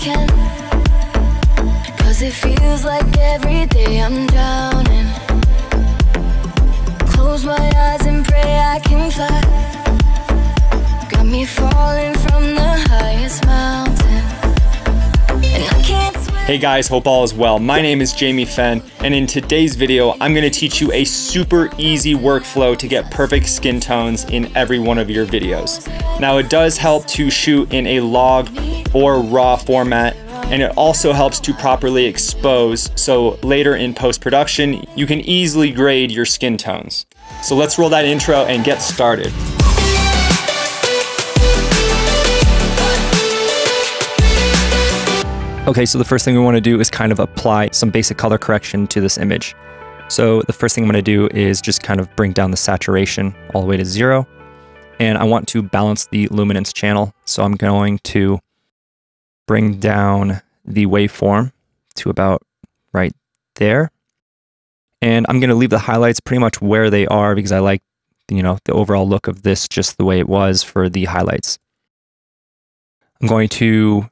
can, 'cause it feels like every day I'm drowning. Close my eyes and pray I can fly. Got me falling from the highest mountain, and I can't swim. Hey guys, hope all is well. My name is Jamie Fenn, and in today's video, I'm gonna teach you a super easy workflow to get perfect skin tones in every one of your videos. Now, it does help to shoot in a log or raw format, and it also helps to properly expose, so later in post-production, you can easily grade your skin tones. So let's roll that intro and get started. Okay, so the first thing we want to do is kind of apply some basic color correction to this image. So the first thing I'm going to do is just kind of bring down the saturation all the way to 0. And I want to balance the luminance channel. So I'm going to bring down the waveform to about right there. And I'm going to leave the highlights pretty much where they are because I like, you know, the overall look of this just the way it was for the highlights. I'm going to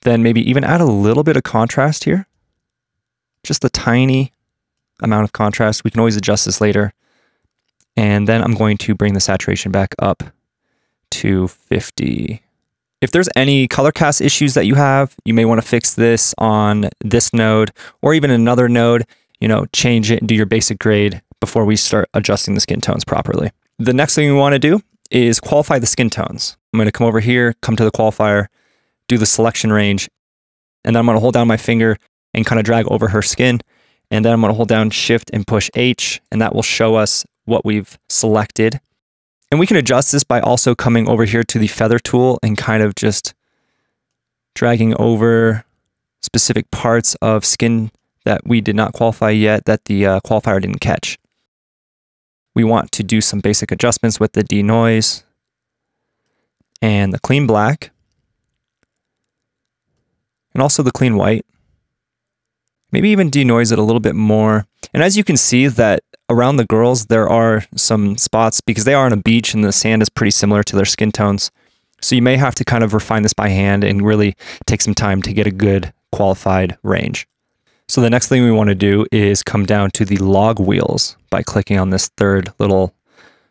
then maybe even add a little bit of contrast here. Just a tiny amount of contrast. We can always adjust this later. And then I'm going to bring the saturation back up to 50. If there's any color cast issues that you have, you may want to fix this on this node or even another node, you know, change it and do your basic grade before we start adjusting the skin tones properly. The next thing we want to do is qualify the skin tones. I'm going to come over here, come to the qualifier, do the selection range, and then I'm going to hold down my finger and kind of drag over her skin, and then I'm going to hold down Shift and push H, and that will show us what we've selected. And we can adjust this by also coming over here to the feather tool and kind of just dragging over specific parts of skin that we did not qualify yet, that the qualifier didn't catch. We want to do some basic adjustments with the denoise and the clean black, and also the clean white. Maybe even denoise it a little bit more. And as you can see that around the girls, there are some spots because they are on a beach and the sand is pretty similar to their skin tones. So you may have to kind of refine this by hand and really take some time to get a good qualified range. So the next thing we want to do is come down to the log wheels by clicking on this third little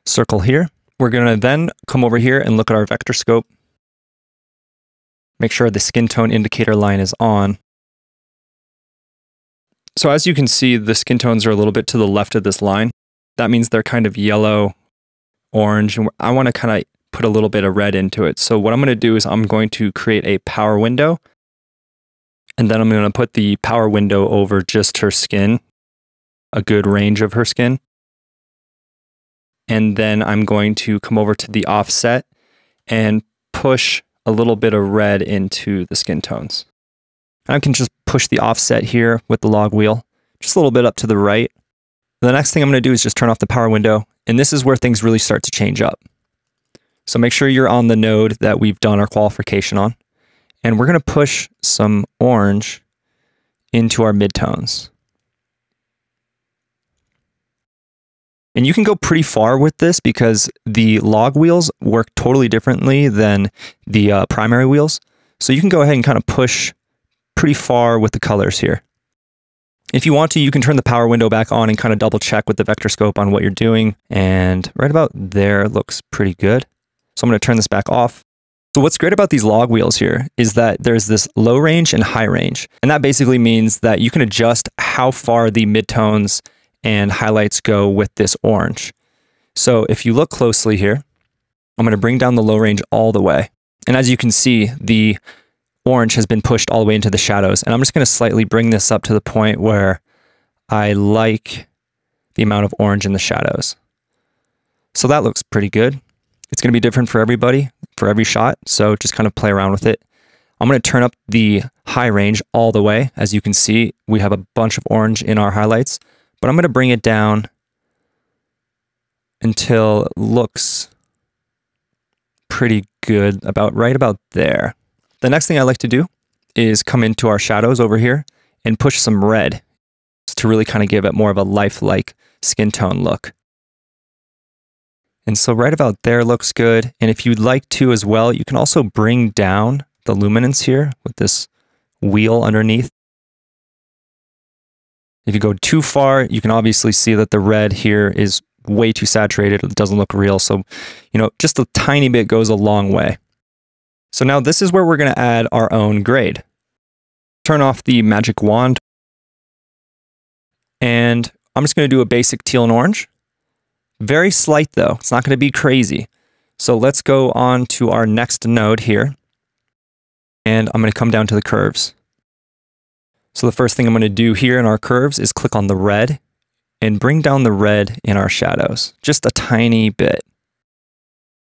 circle here. We're going to then come over here and look at our vector scope. Make sure the skin tone indicator line is on. So as you can see, the skin tones are a little bit to the left of this line. That means they're kind of yellow, orange, and I want to kind of put a little bit of red into it. So what I'm going to do is I'm going to create a power window, and then I'm going to put the power window over just her skin, a good range of her skin. And then I'm going to come over to the offset and push a little bit of red into the skin tones. I can just push the offset here with the log wheel, just a little bit up to the right. The next thing I'm going to do is just turn off the power window, and this is where things really start to change up. So make sure you're on the node that we've done our qualification on, and we're going to push some orange into our midtones. And you can go pretty far with this because the log wheels work totally differently than the primary wheels. So you can go ahead and kind of push pretty far with the colors here. If you want to, you can turn the power window back on and kind of double check with the vector scope on what you're doing. And right about there looks pretty good. So I'm going to turn this back off. So what's great about these log wheels here is that there's this low range and high range. And that basically means that you can adjust how far the midtones and highlights go with this orange. So if you look closely here, I'm going to bring down the low range all the way. And as you can see, the orange has been pushed all the way into the shadows. And I'm just going to slightly bring this up to the point where I like the amount of orange in the shadows. So that looks pretty good. It's going to be different for everybody, for every shot. So just kind of play around with it. I'm going to turn up the high range all the way. As you can see, we have a bunch of orange in our highlights. But I'm going to bring it down until it looks pretty good, right about there. The next thing I like to do is come into our shadows over here and push some red to really kind of give it more of a lifelike skin tone look. And so right about there looks good. And if you'd like to as well, you can also bring down the luminance here with this wheel underneath. If you go too far, you can obviously see that the red here is way too saturated. It doesn't look real. So, just a tiny bit goes a long way. So now this is where we're going to add our own grade. Turn off the magic wand. And I'm just going to do a basic teal and orange. Very slight though. It's not going to be crazy. So let's go on to our next node here. And I'm going to come down to the curves. So the first thing I'm going to do here in our curves is click on the red and bring down the red in our shadows, just a tiny bit.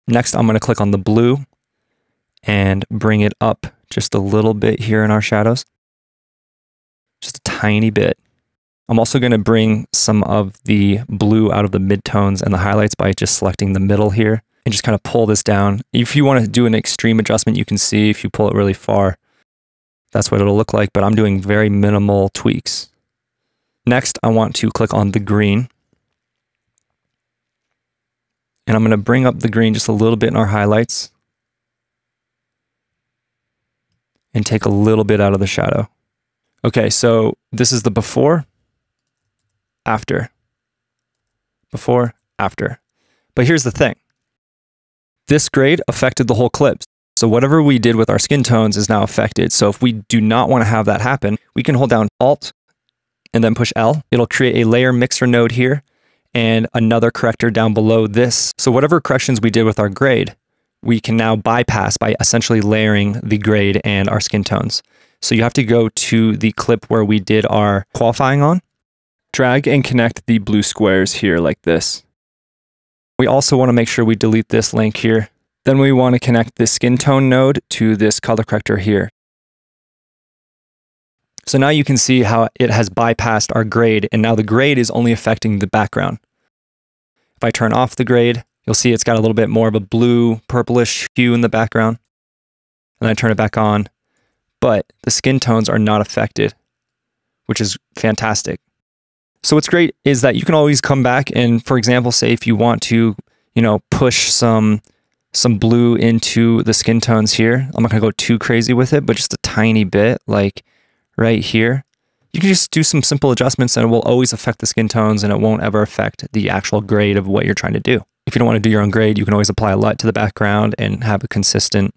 Next, I'm going to click on the blue and bring it up just a little bit here in our shadows. Just a tiny bit. I'm also going to bring some of the blue out of the midtones and the highlights by just selecting the middle here and just kind of pull this down. If you want to do an extreme adjustment, you can see if you pull it really far, that's what it'll look like, but I'm doing very minimal tweaks. Next, I want to click on the green. And I'm going to bring up the green just a little bit in our highlights. And take a little bit out of the shadow. Okay, so this is the before, after. Before, after. But here's the thing. This grade affected the whole clip. So whatever we did with our skin tones is now affected. So if we do not want to have that happen, we can hold down Alt and then push L. It'll create a layer mixer node here and another corrector down below this. So whatever corrections we did with our grade, we can now bypass by essentially layering the grade and our skin tones. So you have to go to the clip where we did our qualifying on. Drag and connect the blue squares here like this. We also want to make sure we delete this link here. Then we want to connect the skin tone node to this color corrector here. So now you can see how it has bypassed our grade, and now the grade is only affecting the background. If I turn off the grade, you'll see it's got a little bit more of a blue, purplish hue in the background. And I turn it back on, but the skin tones are not affected, which is fantastic. So what's great is that you can always come back and, for example, say if you want to, push some blue into the skin tones here. I'm not going to go too crazy with it, but just a tiny bit, like right here. You can just do some simple adjustments and it will always affect the skin tones and it won't ever affect the actual grade of what you're trying to do. If you don't want to do your own grade, you can always apply a LUT to the background and have a consistent,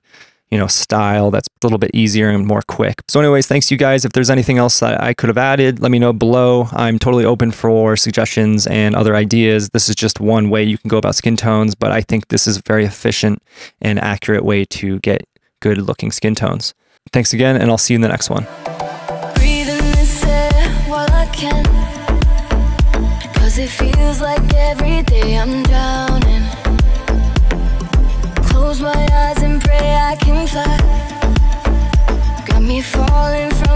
style that's a little bit easier and more quick. So anyways, thanks you guys. If there's anything else that I could have added, let me know below. I'm totally open for suggestions and other ideas. This is just one way you can go about skin tones, but I think this is a very efficient and accurate way to get good looking skin tones. Thanks again, and I'll see you in the next one. Breathing this air while I can, 'cause it feels like every day I'm drowning. Close my eyes and pray I can fly. Got me falling from